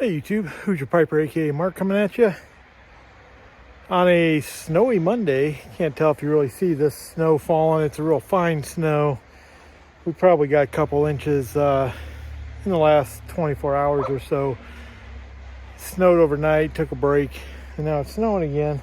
Hey YouTube, Hoosier Piper aka Mark coming at you on a snowy Monday. Can't tell if you really see this snow falling. It's a real fine snow. We probably got a couple inches in the last 24 hours or so. Snowed overnight, took a break, and now it's snowing again.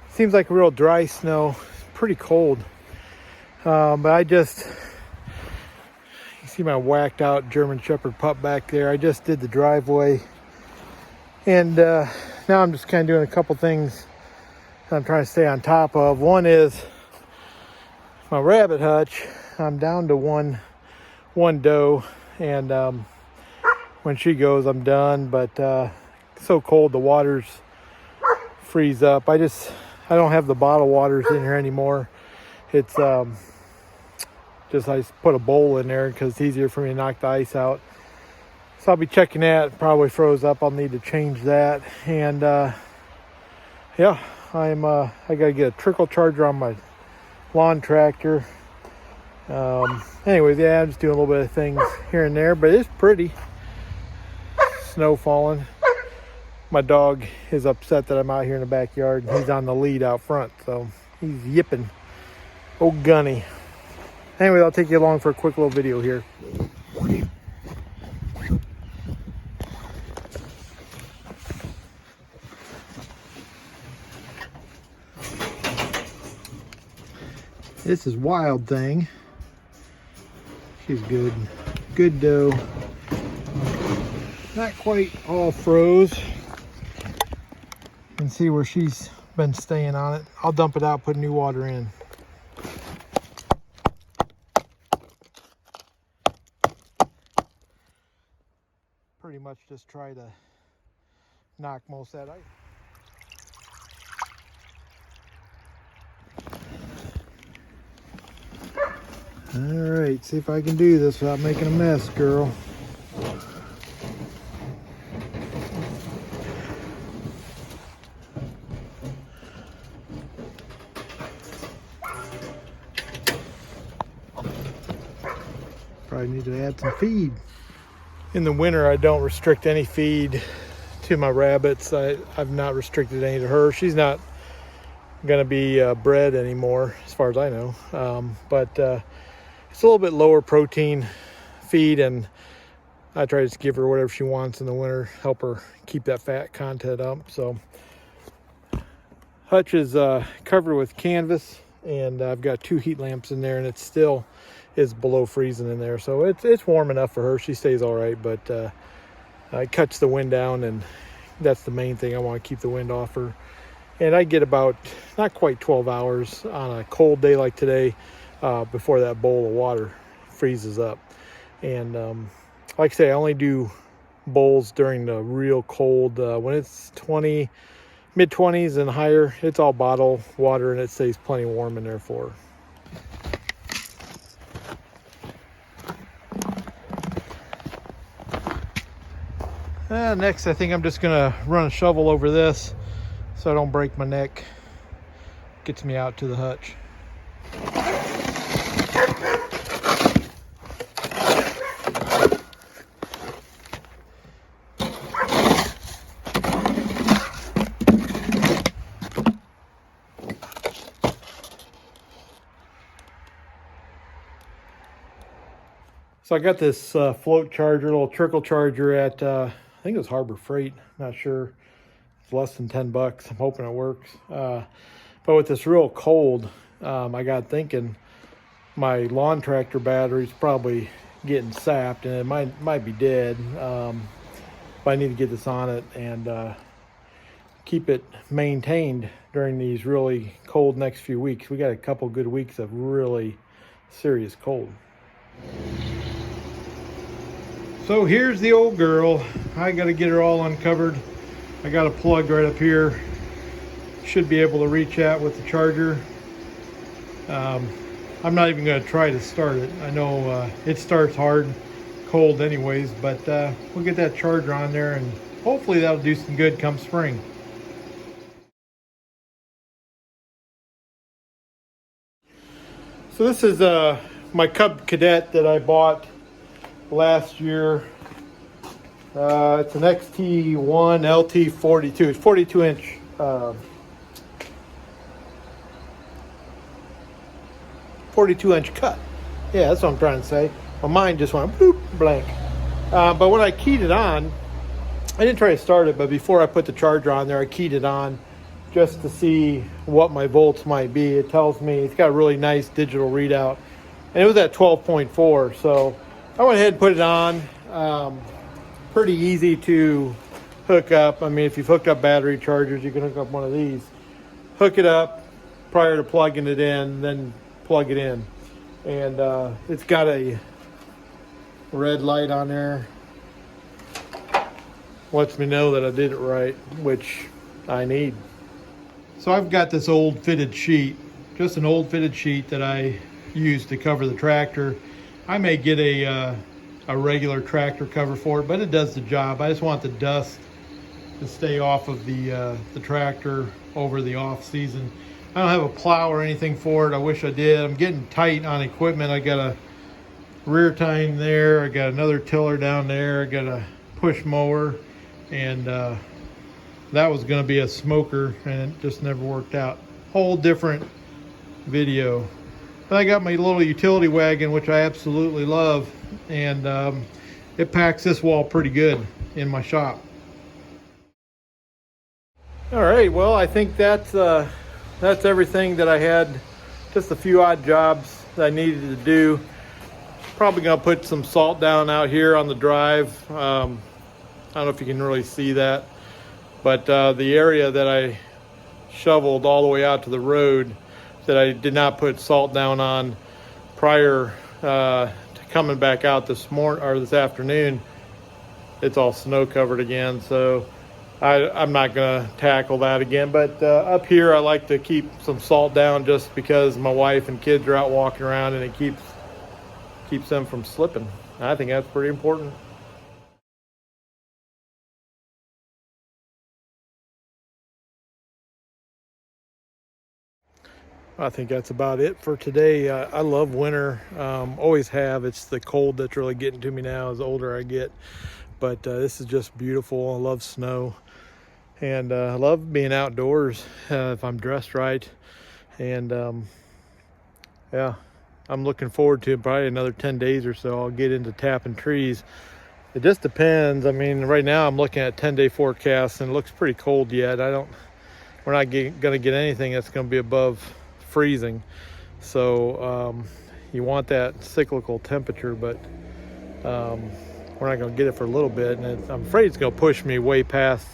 Seems like a real dry snow. It's pretty cold. But you see my whacked out German Shepherd pup back there. I just did the driveway, and now I'm just kind of doing a couple things that I'm trying to stay on top of. One is my rabbit hutch. I'm down to one doe, and when she goes, I'm done. But it's so cold, the waters freeze up. I don't have the bottled waters in here anymore. It's I just put a bowl in there because it's easier for me to knock the ice out. So I'll be checking that. It probably froze up. I'll need to change that. And yeah, I gotta get a trickle charger on my lawn tractor. Anyways, yeah, I'm just doing a little bit of things here and there, but it's pretty. Snow falling. My dog is upset that I'm out here in the backyard, and he's on the lead out front, so he's yipping. Old Gunny. Anyway, I'll take you along for a quick little video here. This is Wild Thing. She's good. Good doe. Not quite all froze. You can see where she's been staying on it. I'll dump it out, put new water in. Pretty much just try to knock most of that ice. All right, see if I can do this without making a mess, girl. Probably need to add some feed. In the winter, I don't restrict any feed to my rabbits. I've not restricted any to her. She's not going to be bred anymore, as far as I know. But it's a little bit lower protein feed, and I try to just give her whatever she wants in the winter, help her keep that fat content up. So hutch is covered with canvas, and I've got 2 heat lamps in there, and it still is below freezing in there, so it's warm enough for her. She stays all right, but it cuts the wind down, and that's the main thing. I want to keep the wind off her. And I get about not quite 12 hours on a cold day like today before that bowl of water freezes up. And like I say, I only do bowls during the real cold. When it's mid-20s and higher, it's all bottled water, and it stays plenty warm in there for her. Next, I think I'm just gonna run a shovel over this so I don't break my neck. Gets me out to the hutch. So I got this float charger, little trickle charger at I think it was Harbor Freight, not sure. It's less than 10 bucks. I'm hoping it works. But with this real cold, I got thinking my lawn tractor battery's probably getting sapped, and it might be dead. But I need to get this on it and keep it maintained during these really cold next few weeks. We got a couple good weeks of really serious cold. So here's the old girl. I got to get her all uncovered. I got a plug right up here. Should be able to reach out with the charger. I'm not even going to try to start it. I know it starts hard, cold anyways, but we'll get that charger on there, and hopefully that'll do some good come spring. So this is my Cub Cadet that I bought last year. It's an XT1 LT42. It's 42 inch. 42 inch cut. Yeah, that's what I'm trying to say. My mind just went boop, blank. But when I keyed it on, I didn't try to start it, but before I put the charger on there, I keyed it on just to see what my volts might be. It tells me it's got a really nice digital readout, and it was at 12.4. So I went ahead and put it on. Pretty easy to hook up. I mean, if you've hooked up battery chargers, you can hook up one of these. Hook it up prior to plugging it in, then plug it in. And it's got a red light on there. Lets me know that I did it right, which I need. So I've got this old fitted sheet, just an old fitted sheet that I use to cover the tractor. I may get a regular tractor cover for it, but it does the job. I just want the dust to stay off of the tractor over the off season. I don't have a plow or anything for it. I wish I did. I'm getting tight on equipment. I got a rear tine there. I got another tiller down there. I got a push mower, and that was going to be a smoker, and it just never worked out. Whole different video. Then I got my little utility wagon, which I absolutely love, and it packs this wall pretty good in my shop. All right, well, I think that's everything that I had. Just a few odd jobs that I needed to do. Probably gonna put some salt down out here on the drive. I don't know if you can really see that, but the area that I shoveled all the way out to the road that I did not put salt down on prior to coming back out this morning or this afternoon, it's all snow covered again. So I'm not gonna tackle that again, but up here I like to keep some salt down just because my wife and kids are out walking around, and it keeps them from slipping. I think that's pretty important. I think that's about it for today. I love winter, always have. It's the cold that's really getting to me now as the older I get, but this is just beautiful. I love snow. And I love being outdoors if I'm dressed right. And yeah, I'm looking forward to probably another 10 days or so. I'll get into tapping trees. It just depends. I mean, right now I'm looking at 10-day forecast, and it looks pretty cold yet. We're not going to get anything that's going to be above freezing. So you want that cyclical temperature, but we're not going to get it for a little bit. And I'm afraid it's going to push me way past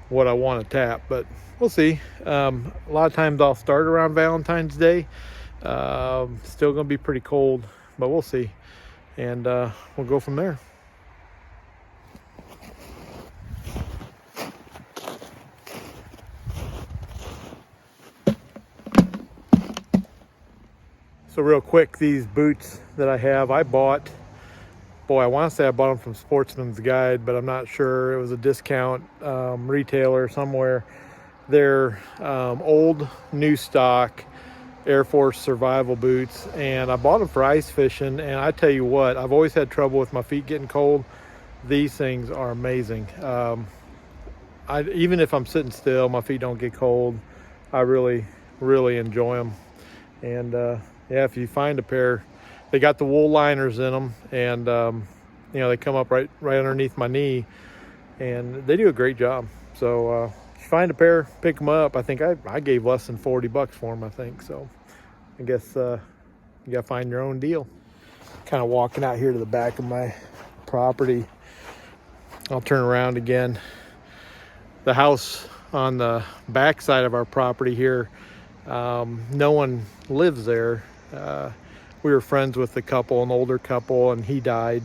what I want to tap, but we'll see. A lot of times I'll start around Valentine's Day. Still gonna be pretty cold, but we'll see, and we'll go from there. So real quick, these boots that I have, I bought, I want to say I bought them from Sportsman's Guide, but I'm not sure. It was a discount retailer somewhere. They're old, new stock Air Force survival boots, and I bought them for ice fishing. And I tell you what, I've always had trouble with my feet getting cold. These things are amazing. Even if I'm sitting still, my feet don't get cold. I really, really enjoy them. And yeah, if you find a pair, they got the wool liners in them, and they come up right underneath my knee, and they do a great job. So if you find a pair, pick them up. I think I gave less than $40 for them, I think. So I guess you gotta find your own deal. Kind of walking out here to the back of my property. I'll turn around again. The house on the back side of our property here, no one lives there. We were friends with the couple, an older couple, and he died.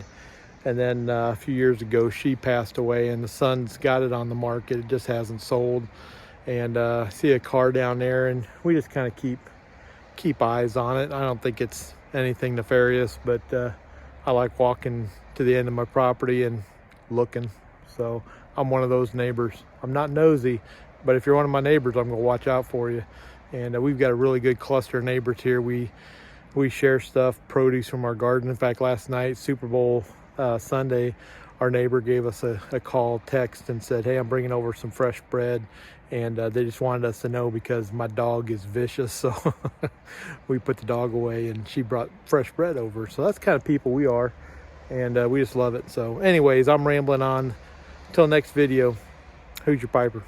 And then a few years ago, she passed away, and the son's got it on the market. It just hasn't sold. And I see a car down there, and we just kind of keep eyes on it. I don't think it's anything nefarious, but I like walking to the end of my property and looking. So I'm one of those neighbors. I'm not nosy, but if you're one of my neighbors, I'm gonna watch out for you. And we've got a really good cluster of neighbors here. We share stuff, produce from our garden. In fact, last night, Super Bowl Sunday, our neighbor gave us a call, text, and said, hey, I'm bringing over some fresh bread. And they just wanted us to know because my dog is vicious. So we put the dog away and she brought fresh bread over. So that's the kind of people we are. And we just love it. So anyways, I'm rambling on. Until next video, who's your piper?